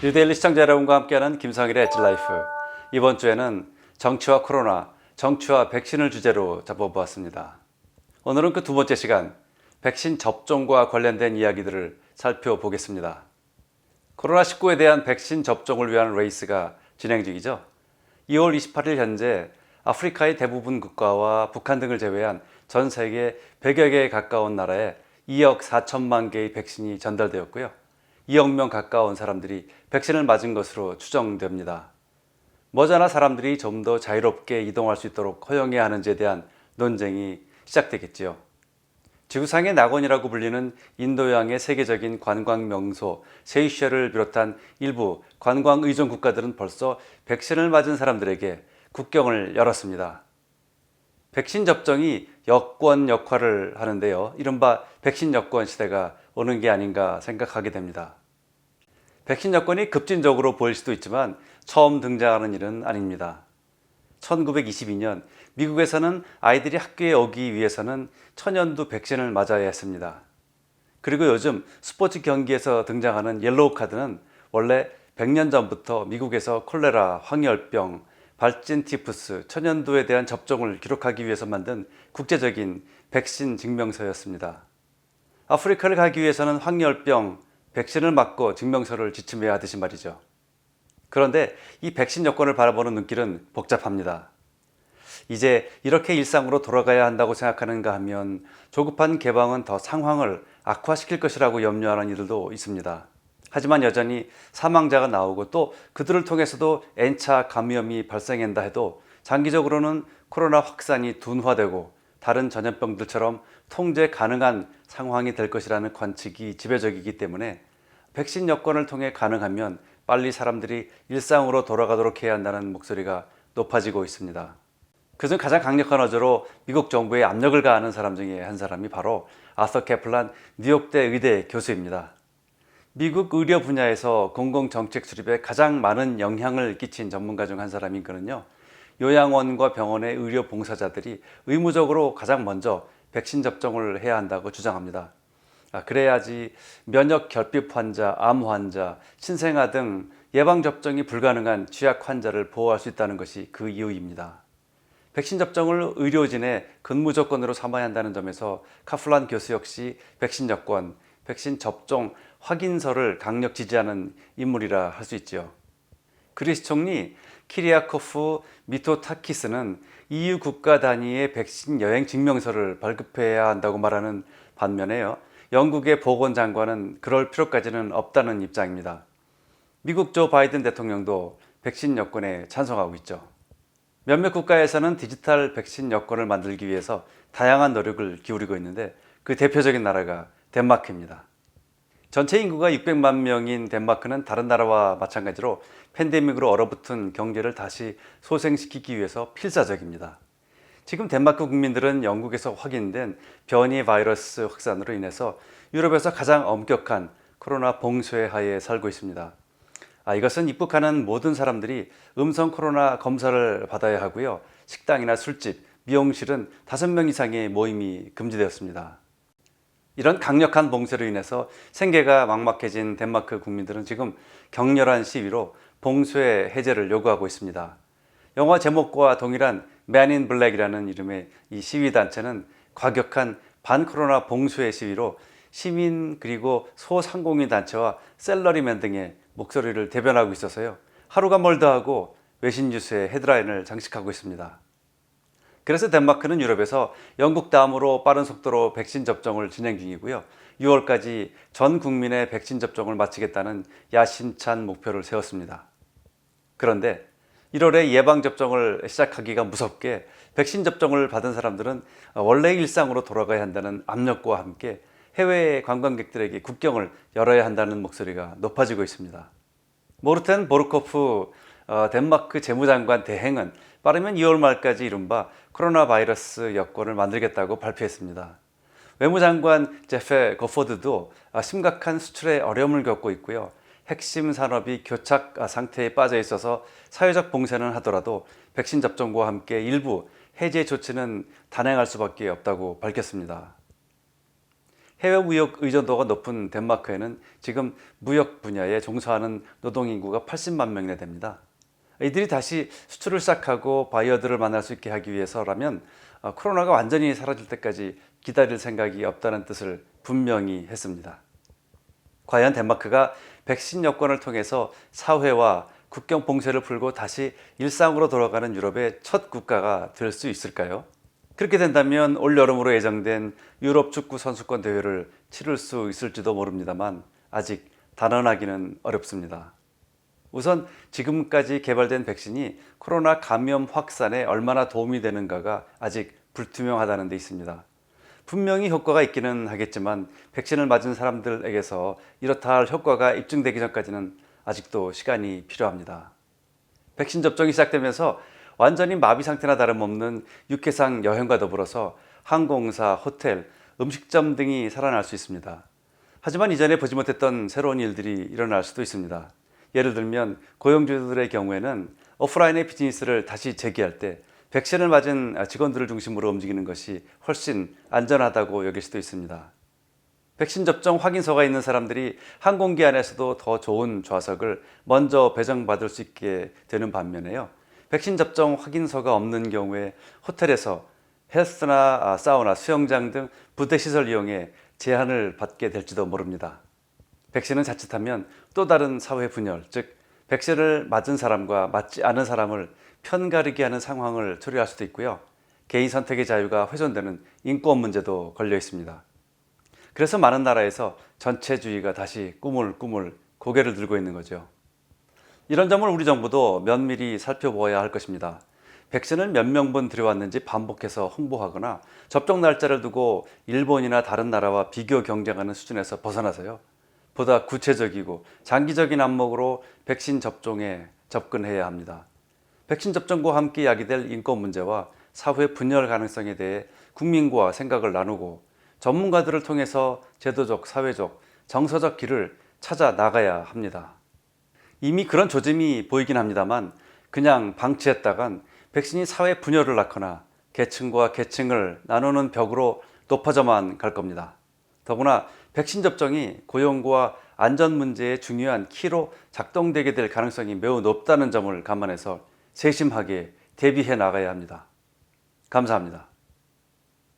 뉴데일리 시청자 여러분과 함께하는 김성일의 엣지라이프. 이번 주에는 정치와 코로나, 정치와 백신을 주제로 잡아보았습니다. 오늘은 그 두 번째 시간, 백신 접종과 관련된 이야기들을 살펴보겠습니다. 코로나19에 대한 백신 접종을 위한 레이스가 진행 중이죠. 2월 28일 현재 아프리카의 대부분 국가와 북한 등을 제외한 전 세계 100여 개에 가까운 나라에 2억 4천만 개의 백신이 전달되었고요. 2억 명 가까운 사람들이 백신을 맞은 것으로 추정됩니다. 머지않아 사람들이 좀 더 자유롭게 이동할 수 있도록 허용해야 하는지에 대한 논쟁이 시작되겠지요. 지구상의 낙원이라고 불리는 인도양의 세계적인 관광 명소 세이셸을 비롯한 일부 관광 의존 국가들은 벌써 백신을 맞은 사람들에게 국경을 열었습니다. 백신 접종이 여권 역할을 하는데요. 이른바 백신 여권 시대가 오는 게 아닌가 생각하게 됩니다. 백신 여권이 급진적으로 보일 수도 있지만 처음 등장하는 일은 아닙니다. 1922년 미국에서는 아이들이 학교에 오기 위해서는 천연두 백신을 맞아야 했습니다. 그리고 요즘 스포츠 경기에서 등장하는 옐로우 카드는 원래 100년 전부터 미국에서 콜레라, 황열병, 발진 티푸스, 천연두에 대한 접종을 기록하기 위해서 만든 국제적인 백신 증명서였습니다. 아프리카를 가기 위해서는 황열병, 백신을 맞고 증명서를 지침해야 하듯이 말이죠. 그런데 이 백신 여권을 바라보는 눈길은 복잡합니다. 이제 이렇게 일상으로 돌아가야 한다고 생각하는가 하면 조급한 개방은 더 상황을 악화시킬 것이라고 염려하는 이들도 있습니다. 하지만 여전히 사망자가 나오고 또 그들을 통해서도 N차 감염이 발생한다 해도 장기적으로는 코로나 확산이 둔화되고 다른 전염병들처럼 통제 가능한 상황이 될 것이라는 관측이 지배적이기 때문에 백신 여권을 통해 가능하면 빨리 사람들이 일상으로 돌아가도록 해야 한다는 목소리가 높아지고 있습니다. 그중 가장 강력한 어조로 미국 정부에 압력을 가하는 사람 중에 한 사람이 바로 아서 캐플란 뉴욕대 의대 교수입니다. 미국 의료 분야에서 공공정책 수립에 가장 많은 영향을 끼친 전문가 중 한 사람인 그는요. 요양원과 병원의 의료 봉사자들이 의무적으로 가장 먼저 백신 접종을 해야 한다고 주장합니다. 그래야지 면역 결핍 환자, 암 환자, 신생아 등 예방접종이 불가능한 취약 환자를 보호할 수 있다는 것이 그 이유입니다. 백신 접종을 의료진의 근무 조건으로 삼아야 한다는 점에서 카플란 교수 역시 백신 여권, 백신 접종 확인서를 강력 지지하는 인물이라 할 수 있지요. 그리스 총리 키리아코프 미토타키스는 EU 국가 단위의 백신 여행 증명서를 발급해야 한다고 말하는 반면에요. 영국의 보건장관은 그럴 필요까지는 없다는 입장입니다. 미국 조 바이든 대통령도 백신 여권에 찬성하고 있죠. 몇몇 국가에서는 디지털 백신 여권을 만들기 위해서 다양한 노력을 기울이고 있는데 그 대표적인 나라가 덴마크입니다. 전체 인구가 600만 명인 덴마크는 다른 나라와 마찬가지로 팬데믹으로 얼어붙은 경제를 다시 소생시키기 위해서 필사적입니다. 지금 덴마크 국민들은 영국에서 확인된 변이 바이러스 확산으로 인해서 유럽에서 가장 엄격한 코로나 봉쇄 하에 살고 있습니다. 이것은 입국하는 모든 사람들이 음성 코로나 검사를 받아야 하고요. 식당이나 술집, 미용실은 5명 이상의 모임이 금지되었습니다. 이런 강력한 봉쇄로 인해서 생계가 막막해진 덴마크 국민들은 지금 격렬한 시위로 봉쇄 해제를 요구하고 있습니다. 영화 제목과 동일한 Man in Black이라는 이름의 이 시위단체는 과격한 반코로나 봉쇄 시위로 시민 그리고 소상공인 단체와 셀러리맨 등의 목소리를 대변하고 있어서요. 하루가 멀다 하고 외신 뉴스의 헤드라인을 장식하고 있습니다. 그래서 덴마크는 유럽에서 영국 다음으로 빠른 속도로 백신 접종을 진행 중이고요. 6월까지 전 국민의 백신 접종을 마치겠다는 야심찬 목표를 세웠습니다. 그런데 1월에 예방접종을 시작하기가 무섭게 백신 접종을 받은 사람들은 원래 일상으로 돌아가야 한다는 압력과 함께 해외 관광객들에게 국경을 열어야 한다는 목소리가 높아지고 있습니다. 모르텐 보르코프 덴마크 재무장관 대행은 빠르면 2월 말까지 이른바 코로나 바이러스 여권을 만들겠다고 발표했습니다. 외무장관 제페 거포드도 심각한 수출에 어려움을 겪고 있고요. 핵심 산업이 교착 상태에 빠져 있어서 사회적 봉쇄는 하더라도 백신 접종과 함께 일부 해제 조치는 단행할 수밖에 없다고 밝혔습니다. 해외 무역 의존도가 높은 덴마크에는 지금 무역 분야에 종사하는 노동인구가 80만 명이나 됩니다. 이들이 다시 수출을 시작하고 바이어들을 만날 수 있게 하기 위해서라면 코로나가 완전히 사라질 때까지 기다릴 생각이 없다는 뜻을 분명히 했습니다. 과연 덴마크가 백신 여권을 통해서 사회와 국경 봉쇄를 풀고 다시 일상으로 돌아가는 유럽의 첫 국가가 될 수 있을까요? 그렇게 된다면 올여름으로 예정된 유럽 축구 선수권 대회를 치를 수 있을지도 모릅니다만 아직 단언하기는 어렵습니다. 우선 지금까지 개발된 백신이 코로나 감염 확산에 얼마나 도움이 되는가가 아직 불투명하다는 데 있습니다. 분명히 효과가 있기는 하겠지만 백신을 맞은 사람들에게서 이렇다 할 효과가 입증되기 전까지는 아직도 시간이 필요합니다. 백신 접종이 시작되면서 완전히 마비 상태나 다름없는 육해상 여행과 더불어서 항공사, 호텔, 음식점 등이 살아날 수 있습니다. 하지만 이전에 보지 못했던 새로운 일들이 일어날 수도 있습니다. 예를 들면 고용주들의 경우에는 오프라인의 비즈니스를 다시 재개할 때 백신을 맞은 직원들을 중심으로 움직이는 것이 훨씬 안전하다고 여길 수도 있습니다. 백신 접종 확인서가 있는 사람들이 항공기 안에서도 더 좋은 좌석을 먼저 배정받을 수 있게 되는 반면에요. 백신 접종 확인서가 없는 경우에 호텔에서 헬스나 사우나, 수영장 등 부대시설 이용에 제한을 받게 될지도 모릅니다. 백신은 자칫하면 또 다른 사회 분열, 즉 백신을 맞은 사람과 맞지 않은 사람을 편가르기 하는 상황을 초래할 수도 있고요. 개인 선택의 자유가 훼손되는 인권 문제도 걸려 있습니다. 그래서 많은 나라에서 전체주의가 다시 꾸물꾸물 고개를 들고 있는 거죠. 이런 점을 우리 정부도 면밀히 살펴보아야 할 것입니다. 백신을 몇 명분 들여왔는지 반복해서 홍보하거나 접종 날짜를 두고 일본이나 다른 나라와 비교 경쟁하는 수준에서 벗어나서요. 보다 구체적이고 장기적인 안목으로 백신 접종에 접근해야 합니다. 백신 접종과 함께 야기될 인권 문제와 사회 분열 가능성에 대해 국민과 생각을 나누고 전문가들을 통해서 제도적, 사회적, 정서적 길을 찾아 나가야 합니다. 이미 그런 조짐이 보이긴 합니다만 그냥 방치했다간 백신이 사회 분열을 낳거나 계층과 계층을 나누는 벽으로 높아져만 갈 겁니다. 더구나 백신 접종이 고용과 안전 문제의 중요한 키로 작동되게 될 가능성이 매우 높다는 점을 감안해서 세심하게 대비해 나가야 합니다. 감사합니다.